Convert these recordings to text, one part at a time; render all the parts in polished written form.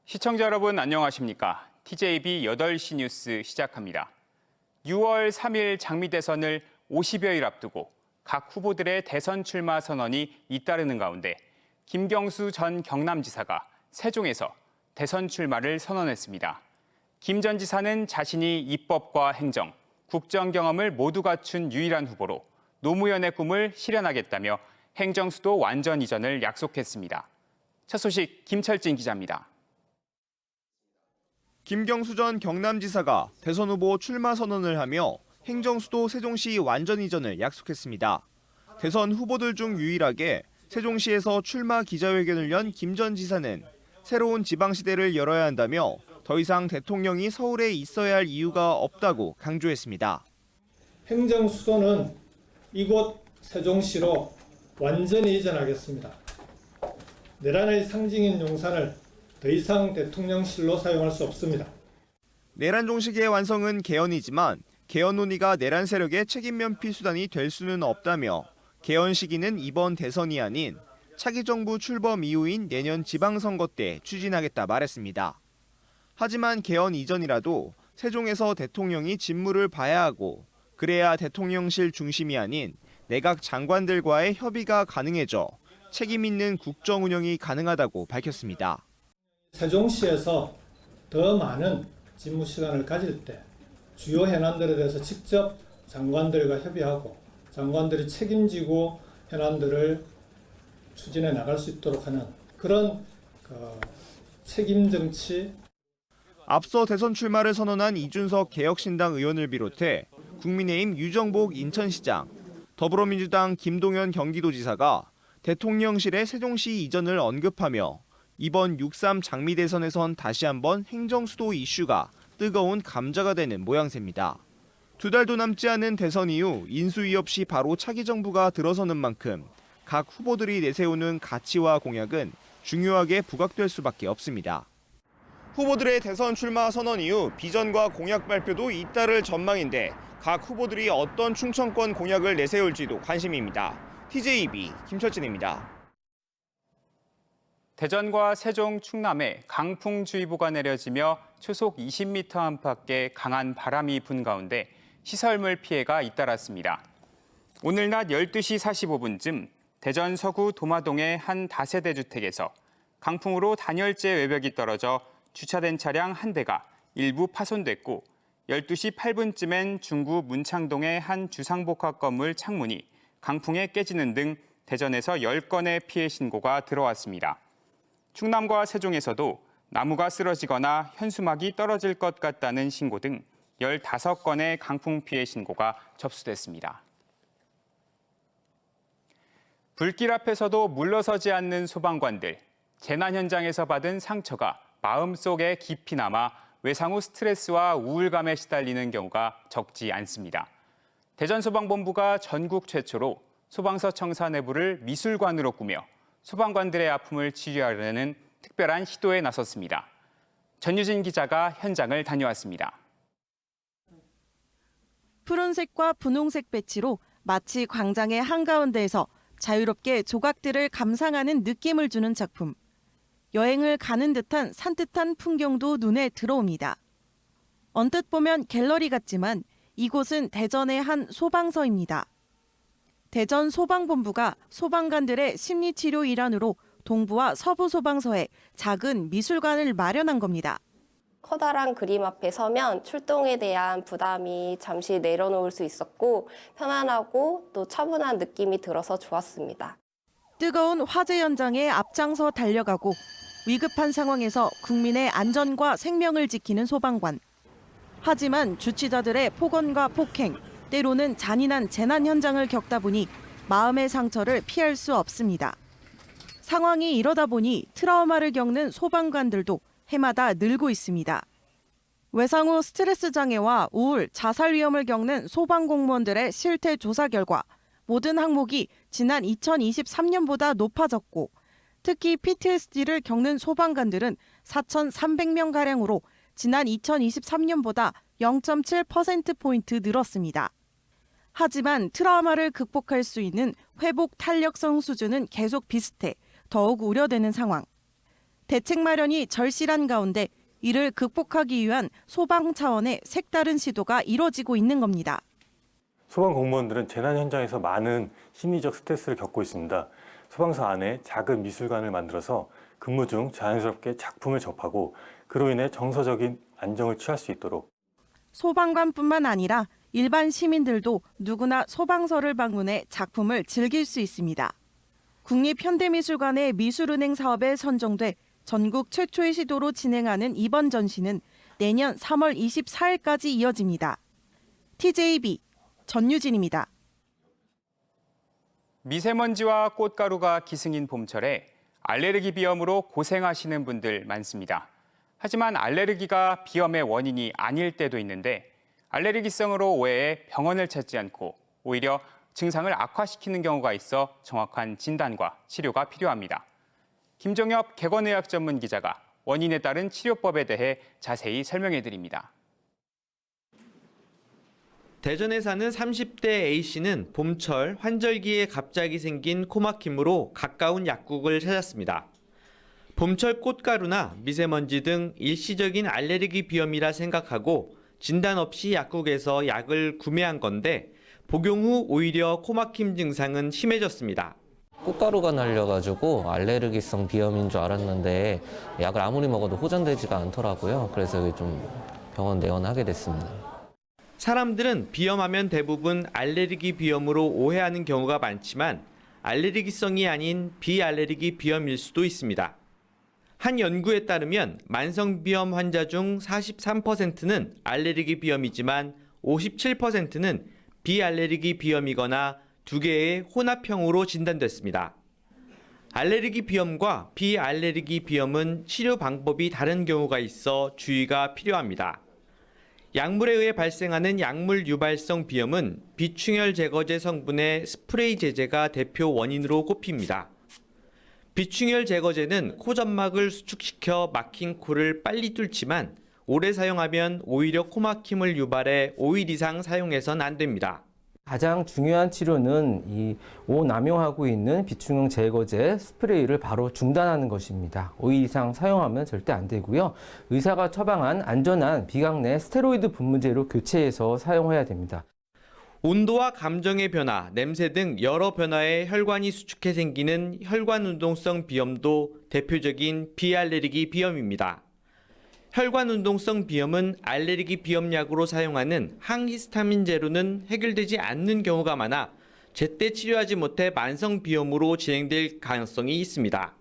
시청자 여러분 안녕하십니까? TJB 8시 뉴스 시작합니다. 6월 3일 장미 대선을 50여일 앞두고 각 후보들의 대선 출마 선언이 잇따르는 가운데 김경수 전 경남지사가 세종에서 대선 출마를 선언했습니다. 김 전 지사는 자신이 입법과 행정, 국정 경험을 모두 갖춘 유일한 후보로 노무현의 꿈을 실현하겠다며 행정수도 완전 이전을 약속했습니다. 첫 소식 김철진 기자입니다. 김경수 전 경남지사가 대선 후보 출마 선언을 하며 행정수도 세종시 완전 이전을 약속했습니다. 대선 후보들 중 유일하게 세종시에서 출마 기자회견을 연 김 전 지사는 새로운 지방시대를 열어야 한다며 더 이상 대통령이 서울에 있어야 할 이유가 없다고 강조했습니다. 행정수도는 이곳 세종시로 완전히 이전하겠습니다. 내란의 상징인 용산을 더 이상 대통령실로 사용할 수 없습니다. 내란 종식의 완성은 개헌이지만 개헌 논의가 내란 세력의 책임 면피 수단이 될 수는 없다며 개헌 시기는 이번 대선이 아닌 차기 정부 출범 이후인 내년 지방선거 때 추진하겠다 말했습니다. 하지만 개헌 이전이라도 세종에서 대통령이 직무를 봐야 하고 그래야 대통령실 중심이 아닌 내각 장관들과의 협의가 가능해져 책임 있는 국정 운영이 가능하다고 밝혔습니다. 세종시에서 더 많은 직무 시간을 가질 때 주요 현안들에 대해서 직접 장관들과 협의하고 장관들이 책임지고 현안들을 추진해 나갈 수 있도록 하는 그런 책임 정치. 앞서 대선 출마를 선언한 이준석 개혁신당 의원을 비롯해 국민의힘 유정복 인천시장, 더불어민주당 김동연 경기도지사가 대통령실의 세종시 이전을 언급하며 이번 6.3 장미 대선에선 다시 한번 행정수도 이슈가 뜨거운 감자가 되는 모양새입니다. 2달도 남지 않은 대선 이후 인수위 없이 바로 차기 정부가 들어서는 만큼 각 후보들이 내세우는 가치와 공약은 중요하게 부각될 수밖에 없습니다. 후보들의 대선 출마 선언 이후 비전과 공약 발표도 잇따를 전망인데 각 후보들이 어떤 충청권 공약을 내세울지도 관심입니다. TJB 김철진입니다. 대전과 세종, 충남에 강풍주의보가 내려지며 초속 20m 안팎의 강한 바람이 분 가운데 시설물 피해가 잇따랐습니다. 오늘 낮 12시 45분쯤 대전 서구 도마동의 한 다세대 주택에서 강풍으로 단열재 외벽이 떨어져 주차된 차량 한 대가 일부 파손됐고 12시 8분쯤엔 중구 문창동의 한 주상복합 건물 창문이 강풍에 깨지는 등 대전에서 10건의 피해 신고가 들어왔습니다. 충남과 세종에서도 나무가 쓰러지거나 현수막이 떨어질 것 같다는 신고 등 15건의 강풍 피해 신고가 접수됐습니다. 불길 앞에서도 물러서지 않는 소방관들. 재난 현장에서 받은 상처가 마음속에 깊이 남아 외상 후 스트레스와 우울감에 시달리는 경우가 적지 않습니다. 대전소방본부가 전국 최초로 소방서 청사 내부를 미술관으로 꾸며 소방관들의 아픔을 치료하려는 특별한 시도에 나섰습니다. 전유진 기자가 현장을 다녀왔습니다. 푸른색과 분홍색 배치로 마치 광장의 한가운데에서 자유롭게 조각들을 감상하는 느낌을 주는 작품. 여행을 가는 듯한 산뜻한 풍경도 눈에 들어옵니다. 언뜻 보면 갤러리 같지만 이곳은 대전의 한 소방서입니다. 대전 소방본부가 소방관들의 심리치료 일환으로 동부와 서부 소방서에 작은 미술관을 마련한 겁니다. 커다란 그림 앞에 서면 출동에 대한 부담이 잠시 내려놓을 수 있었고 편안하고 또 차분한 느낌이 들어서 좋았습니다. 뜨거운 화재 현장에 앞장서 달려가고 위급한 상황에서 국민의 안전과 생명을 지키는 소방관. 하지만 주치자들의 폭언과 폭행, 때로는 잔인한 재난 현장을 겪다 보니 마음의 상처를 피할 수 없습니다. 상황이 이러다 보니 트라우마를 겪는 소방관들도 해마다 늘고 있습니다. 외상 후 스트레스 장애와 우울, 자살 위험을 겪는 소방 공무원들의 실태 조사 결과 모든 항목이 지난 2023년보다 높아졌고 특히 PTSD를 겪는 소방관들은 4,300명가량으로 지난 2023년보다 0.7%포인트 늘었습니다. 하지만 트라우마를 극복할 수 있는 회복 탄력성 수준은 계속 비슷해 더욱 우려되는 상황. 대책 마련이 절실한 가운데 이를 극복하기 위한 소방 차원의 색다른 시도가 이뤄지고 있는 겁니다. 소방 공무원들은 재난 현장에서 많은 심리적 스트레스를 겪고 있습니다. 소방서 안에 작은 미술관을 만들어서 근무 중 자연스럽게 작품을 접하고 그로 인해 정서적인 안정을 취할 수 있도록. 소방관뿐만 아니라 일반 시민들도 누구나 소방서를 방문해 작품을 즐길 수 있습니다. 국립현대미술관의 미술은행 사업에 선정돼 전국 최초의 시도로 진행하는 이번 전시는 내년 3월 24일까지 이어집니다. TJB 전유진입니다. 미세먼지와 꽃가루가 기승인 봄철에 알레르기 비염으로 고생하시는 분들 많습니다. 하지만 알레르기가 비염의 원인이 아닐 때도 있는데 알레르기성으로 오해해 병원을 찾지 않고 오히려 증상을 악화시키는 경우가 있어 정확한 진단과 치료가 필요합니다. 김종엽 객원의학 전문 기자가 원인에 따른 치료법에 대해 자세히 설명해 드립니다. 대전에 사는 30대 A씨는 봄철 환절기에 갑자기 생긴 코막힘으로 가까운 약국을 찾았습니다. 봄철 꽃가루나 미세먼지 등 일시적인 알레르기 비염이라 생각하고 진단 없이 약국에서 약을 구매한 건데 복용 후 오히려 코막힘 증상은 심해졌습니다. 꽃가루가 날려가지고 알레르기성 비염인 줄 알았는데 약을 아무리 먹어도 호전되지가 않더라고요. 그래서 좀 병원 내원하게 됐습니다. 사람들은 비염하면 대부분 알레르기 비염으로 오해하는 경우가 많지만 알레르기성이 아닌 비알레르기 비염일 수도 있습니다. 한 연구에 따르면 만성비염 환자 중 43%는 알레르기 비염이지만 57%는 비알레르기 비염이거나 두 개의 혼합형으로 진단됐습니다. 알레르기 비염과 비알레르기 비염은 치료 방법이 다른 경우가 있어 주의가 필요합니다. 약물에 의해 발생하는 약물 유발성 비염은 비충혈 제거제 성분의 스프레이 제제가 대표 원인으로 꼽힙니다. 비충혈 제거제는 코점막을 수축시켜 막힌 코를 빨리 뚫지만 오래 사용하면 오히려 코막힘을 유발해 5일 이상 사용해서는 안 됩니다. 가장 중요한 치료는 이 오남용하고 있는 비충형 제거제 스프레이를 바로 중단하는 것입니다. 5일 이상 사용하면 절대 안 되고요. 의사가 처방한 안전한 비강내 스테로이드 분무제로 교체해서 사용해야 됩니다. 온도와 감정의 변화, 냄새 등 여러 변화에 혈관이 수축해 생기는 혈관운동성 비염도 대표적인 비알레르기 비염입니다. 혈관운동성 비염은 알레르기 비염약으로 사용하는 항히스타민제로는 해결되지 않는 경우가 많아 제때 치료하지 못해 만성 비염으로 진행될 가능성이 있습니다.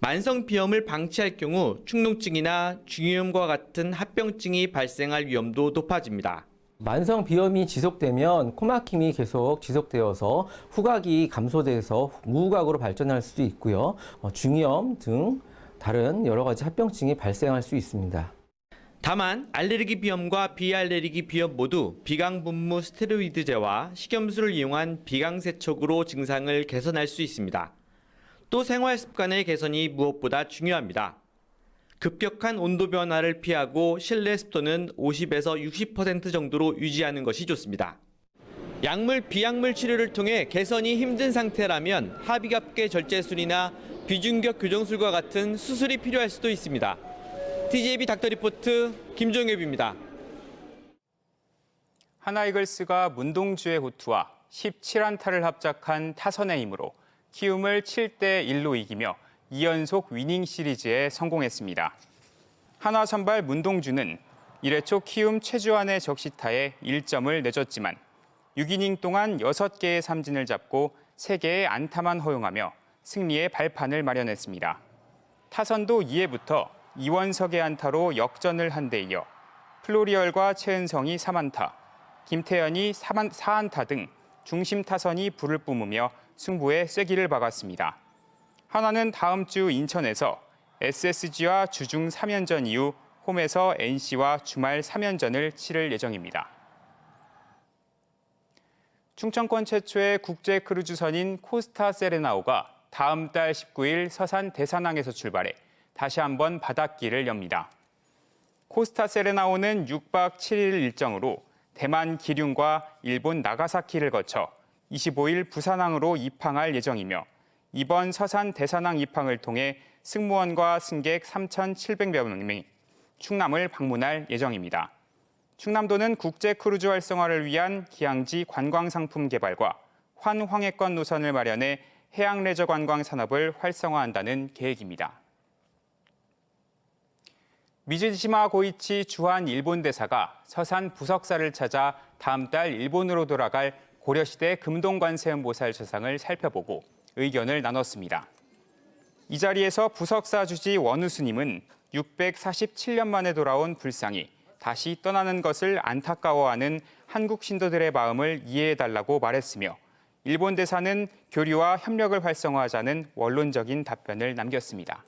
만성 비염을 방치할 경우 축농증이나 중이염과 같은 합병증이 발생할 위험도 높아집니다. 만성 비염이 지속되면 코막힘이 계속 지속되어서 후각이 감소돼서 무후각으로 발전할 수도 있고요. 중이염 등 다른 여러 가지 합병증이 발생할 수 있습니다. 다만 알레르기 비염과 비알레르기 비염 모두 비강 분무 스테로이드제와 식염수를 이용한 비강 세척으로 증상을 개선할 수 있습니다. 또 생활 습관의 개선이 무엇보다 중요합니다. 급격한 온도 변화를 피하고 실내 습도는 50에서 60% 정도로 유지하는 것이 좋습니다. 약물, 비약물 치료를 통해 개선이 힘든 상태라면 하비갑계 절제술이나 비중격 교정술과 같은 수술이 필요할 수도 있습니다. TJB 닥터리포트 김종엽입니다. 하나이글스가 문동주의 호투와 17안타를 합작한 타선의 힘으로 키움을 7대1로 이기며 2연속 위닝 시리즈에 성공했습니다. 한화 선발 문동주는 1회 초 키움 최주환의 적시타에 1점을 내줬지만 6이닝 동안 6개의 삼진을 잡고 3개의 안타만 허용하며 승리의 발판을 마련했습니다. 타선도 2회부터 이원석의 안타로 역전을 한 데 이어 플로리얼과 최은성이 3안타, 김태현이 4안타 등 중심 타선이 불을 뿜으며 승부에 쐐기를 박았습니다. 한화는 다음 주 인천에서 SSG와 주중 3연전 이후 홈에서 NC와 주말 3연전을 치를 예정입니다. 충청권 최초의 국제 크루즈선인 코스타 세레나오가 다음 달 19일 서산 대산항에서 출발해 다시 한번 바닷길을 엽니다. 코스타 세레나오는 6박 7일 일정으로 대만 기럝과 일본 나가사키를 거쳐 25일 부산항으로 입항할 예정이며 이번 서산 대산항 입항을 통해 승무원과 승객 3,700여 명이 충남을 방문할 예정입니다. 충남도는 국제 크루즈 활성화를 위한 기항지 관광 상품 개발과 환황해권 노선을 마련해 해양 레저 관광 산업을 활성화한다는 계획입니다. 미즈시마 고이치 주한 일본 대사가 서산 부석사를 찾아 다음 달 일본으로 돌아갈 고려시대 금동관세음보살 조상을 살펴보고 의견을 나눴습니다. 이 자리에서 부석사 주지 원우스님은 647년 만에 돌아온 불상이 다시 떠나는 것을 안타까워하는 한국 신도들의 마음을 이해해달라고 말했으며 일본 대사는 교류와 협력을 활성화하자는 원론적인 답변을 남겼습니다.